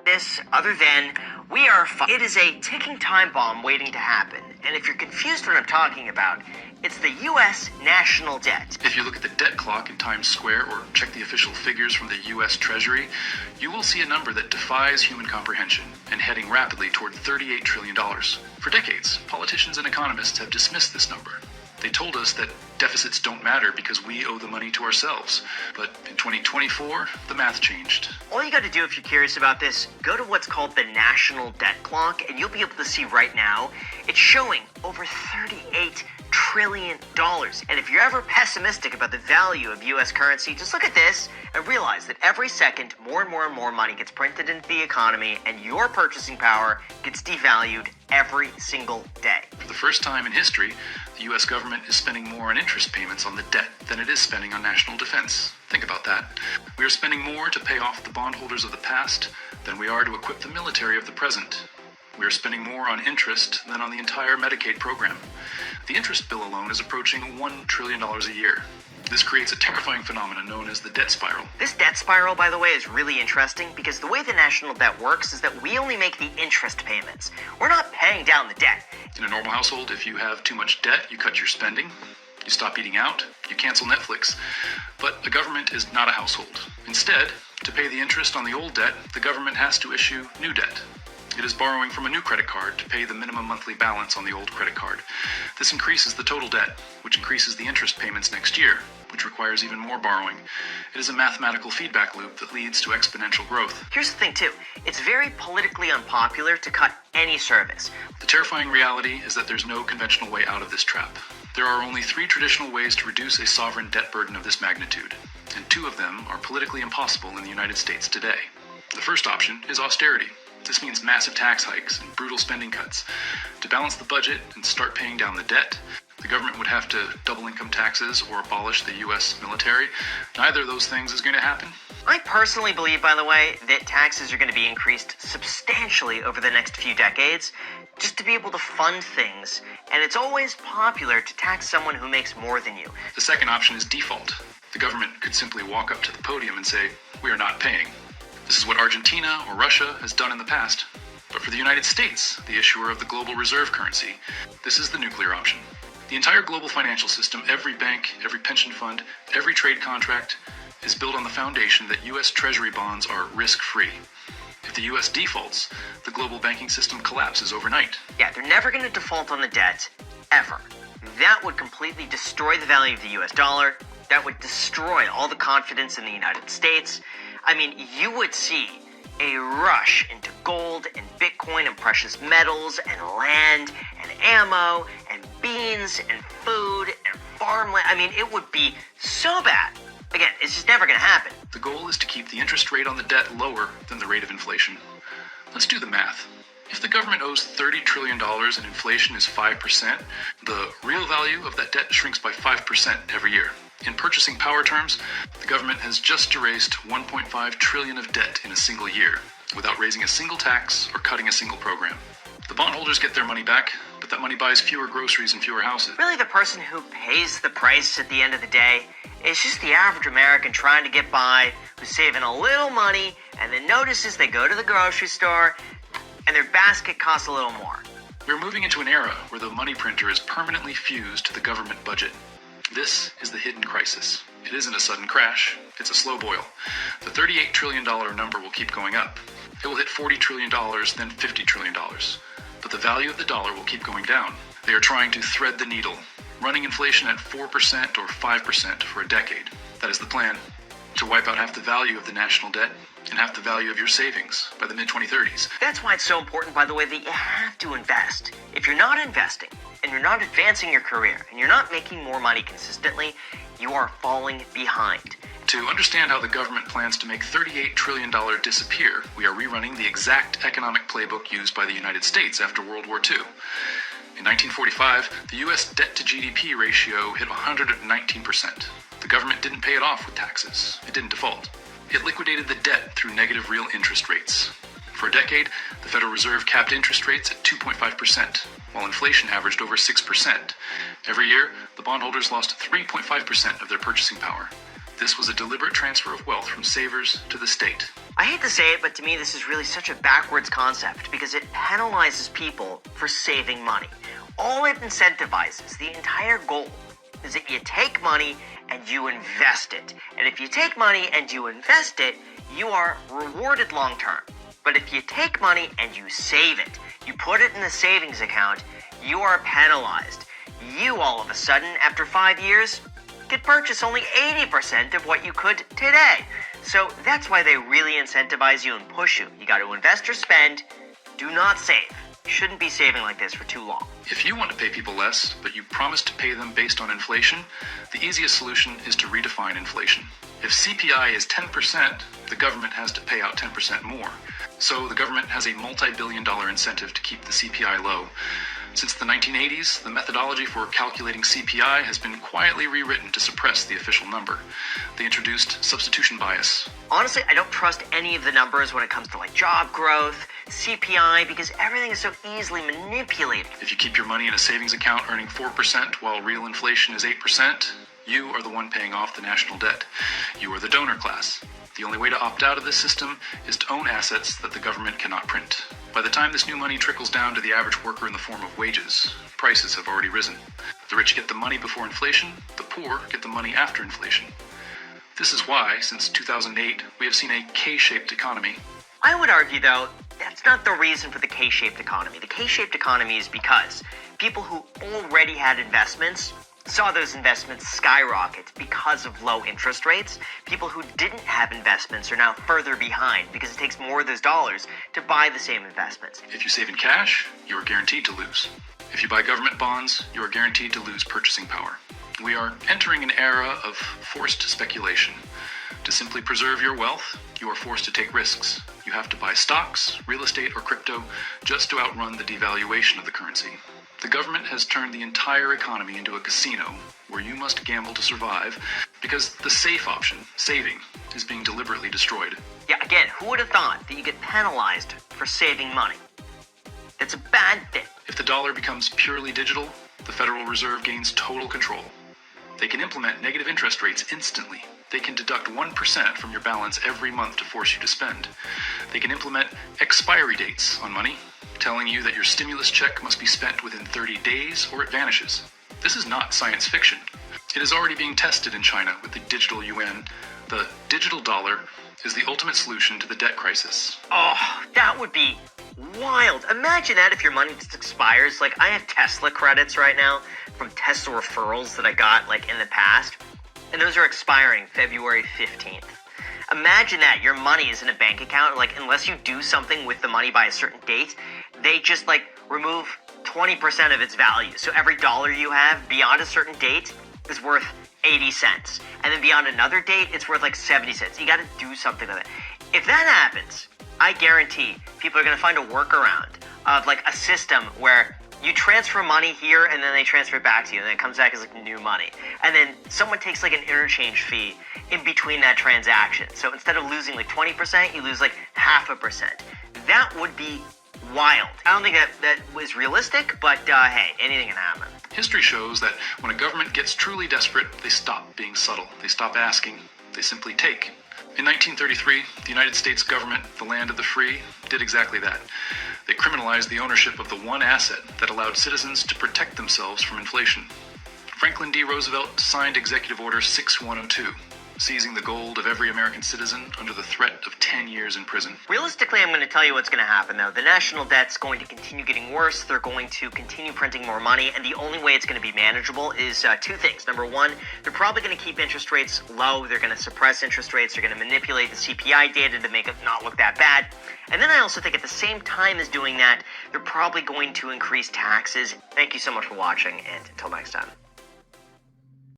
this other than it is a ticking time bomb waiting to happen. And if you're confused what I'm talking about, it's the U.S. national debt. If you look at the debt clock in Times Square or check the official figures from the U.S. Treasury, you will see a number that defies human comprehension and heading rapidly toward $38 trillion. For decades, politicians and economists have dismissed this number. They told us that deficits don't matter because we owe the money to ourselves. But in 2024, the math changed. All you got to do if you're curious about this, go to what's called the national debt clock, and you'll be able to see right now, it's showing over $38 trillion. And if you're ever pessimistic about the value of U.S. currency, just look at this and realize that every second, more and more and more money gets printed into the economy, and your purchasing power gets devalued every single day. For the first time in history, the U.S. government is spending more on interest payments on the debt than it is spending on national defense. Think about that. We are spending more to pay off the bondholders of the past than we are to equip the military of the present. We are spending more on interest than on the entire Medicaid program. The interest bill alone is approaching $1 trillion a year. This creates a terrifying phenomenon known as the debt spiral. This debt spiral, by the way, is really interesting because the way the national debt works is that we only make the interest payments. We're not paying down the debt. In a normal household, if you have too much debt, you cut your spending, you stop eating out, you cancel Netflix. But a government is not a household. Instead, to pay the interest on the old debt, the government has to issue new debt. It is borrowing from a new credit card to pay the minimum monthly balance on the old credit card. This increases the total debt, which increases the interest payments next year, which requires even more borrowing. It is a mathematical feedback loop that leads to exponential growth. Here's the thing, too. It's very politically unpopular to cut any service. The terrifying reality is that there's no conventional way out of this trap. There are only 3 traditional ways to reduce a sovereign debt burden of this magnitude, and 2 of them are politically impossible in the United States today. The first option is austerity. This means massive tax hikes and brutal spending cuts. To balance the budget and start paying down the debt, the government would have to double income taxes or abolish the U.S. military. Neither of those things is going to happen. I personally believe, by the way, that taxes are going to be increased substantially over the next few decades just to be able to fund things, and it's always popular to tax someone who makes more than you. The second option is default. The government could simply walk up to the podium and say, "We are not paying." This is what Argentina or Russia has done in the past. But for the United States, the issuer of the global reserve currency, this is the nuclear option. The entire global financial system, every bank, every pension fund, every trade contract, is built on the foundation that U.S. Treasury bonds are risk-free. If the U.S. defaults, the global banking system collapses overnight. Yeah, they're never going to default on the debt, ever. That would completely destroy the value of the U.S. dollar. That would destroy all the confidence in the United States. I mean, you would see a rush into gold and Bitcoin and precious metals and land and ammo and beans and food and farmland. I mean, it would be so bad. Again, it's just never going to happen. The goal is to keep the interest rate on the debt lower than the rate of inflation. Let's do the math. If the government owes $30 trillion and inflation is 5%, the real value of that debt shrinks by 5% every year. In purchasing power terms, the government has just erased $1.5 trillion of debt in a single year, without raising a single tax or cutting a single program. The bondholders get their money back, but that money buys fewer groceries and fewer houses. Really, the person who pays the price at the end of the day is just the average American trying to get by, who's saving a little money, and then notices they go to the grocery store, and their basket costs a little more. We're moving into an era where the money printer is permanently fused to the government budget. This is the hidden crisis. It isn't a sudden crash, it's a slow boil. The $38 trillion number will keep going up. It will hit $40 trillion, then $50 trillion. But the value of the dollar will keep going down. They are trying to thread the needle, running inflation at 4% or 5% for a decade. That is the plan. To wipe out half the value of the national debt and half the value of your savings by the mid-2030s. That's why it's so important, by the way, that you have to invest. If you're not investing, and you're not advancing your career, and you're not making more money consistently, you are falling behind. To understand how the government plans to make $38 trillion disappear, we are rerunning the exact economic playbook used by the United States after World War II. In 1945, the U.S. debt-to-GDP ratio hit 119%. The government didn't pay it off with taxes. It didn't default. It liquidated the debt through negative real interest rates. For a decade, the Federal Reserve capped interest rates at 2.5%, while inflation averaged over 6%. Every year, the bondholders lost 3.5% of their purchasing power. This was a deliberate transfer of wealth from savers to the state. I hate to say it, but to me this is really such a backwards concept because it penalizes people for saving money. All it incentivizes, the entire goal, is that you take money and you invest it. And if you take money and you invest it, you are rewarded long term. But if you take money and you save it, you put it in the savings account, you are penalized. You all of a sudden, after 5 years, could purchase only 80% of what you could today. So that's why they really incentivize you and push you. You got to invest or spend. Do not save. You shouldn't be saving like this for too long. If you want to pay people less, but you promise to pay them based on inflation, the easiest solution is to redefine inflation. If CPI is 10%, the government has to pay out 10% more. So the government has a multi-billion-dollar incentive to keep the CPI low. Since the 1980s, the methodology for calculating CPI has been quietly rewritten to suppress the official number. They introduced substitution bias. Honestly, I don't trust any of the numbers when it comes to job growth, CPI, because everything is so easily manipulated. If you keep your money in a savings account earning 4% while real inflation is 8%, you are the one paying off the national debt. You are the donor class. The only way to opt out of this system is to own assets that the government cannot print. By the time this new money trickles down to the average worker in the form of wages, prices have already risen. The rich get the money before inflation, the poor get the money after inflation. This is why, since 2008, we have seen a K-shaped economy. I would argue, though, that's not the reason for the K-shaped economy. The K-shaped economy is because people who already had investments saw those investments skyrocket because of low interest rates. People who didn't have investments are now further behind because it takes more of those dollars to buy the same investments. If you save in cash, you are guaranteed to lose. If you buy government bonds, you are guaranteed to lose purchasing power. We are entering an era of forced speculation. To simply preserve your wealth, you are forced to take risks. You have to buy stocks, real estate, or crypto just to outrun the devaluation of the currency. The government has turned the entire economy into a casino where you must gamble to survive because the safe option, saving, is being deliberately destroyed. Yeah, again, who would have thought that you get penalized for saving money? That's a bad thing. If the dollar becomes purely digital, the Federal Reserve gains total control. They can implement negative interest rates instantly. They can deduct 1% from your balance every month to force you to spend. They can implement expiry dates on money, telling you that your stimulus check must be spent within 30 days or it vanishes. This is not science fiction. It is already being tested in China with the digital yuan. The digital dollar is the ultimate solution to the debt crisis. Oh, that would be wild. Imagine that if your money just expires. I have Tesla credits right now from Tesla referrals that I got in the past, and those are expiring February 15th. Imagine that your money is in a bank account, unless you do something with the money by a certain date, they just remove 20% of its value. So every dollar you have beyond a certain date is worth 80 cents. And then beyond another date, it's worth 70 cents. You got to do something with it. If that happens, I guarantee people are going to find a workaround of a system where you transfer money here and then they transfer it back to you and then it comes back as new money. And then someone takes an interchange fee in between that transaction. So instead of losing 20%, you lose 0.5%. That would be wild. I don't think that was realistic, but hey, anything can happen. History shows that when a government gets truly desperate, they stop being subtle. They stop asking. They simply take. In 1933, the United States government, the land of the free, did exactly that. They criminalized the ownership of the one asset that allowed citizens to protect themselves from inflation. Franklin D. Roosevelt signed Executive Order 6102, seizing the gold of every American citizen under the threat of 10 years in prison. Realistically, I'm going to tell you what's going to happen, though. The national debt's going to continue getting worse. They're going to continue printing more money, and the only way it's going to be manageable is two things. Number one, they're probably going to keep interest rates low. They're going to suppress interest rates. They're going to manipulate the CPI data to make it not look that bad. And then I also think at the same time as doing that, they're probably going to increase taxes. Thank you so much for watching, and until next time.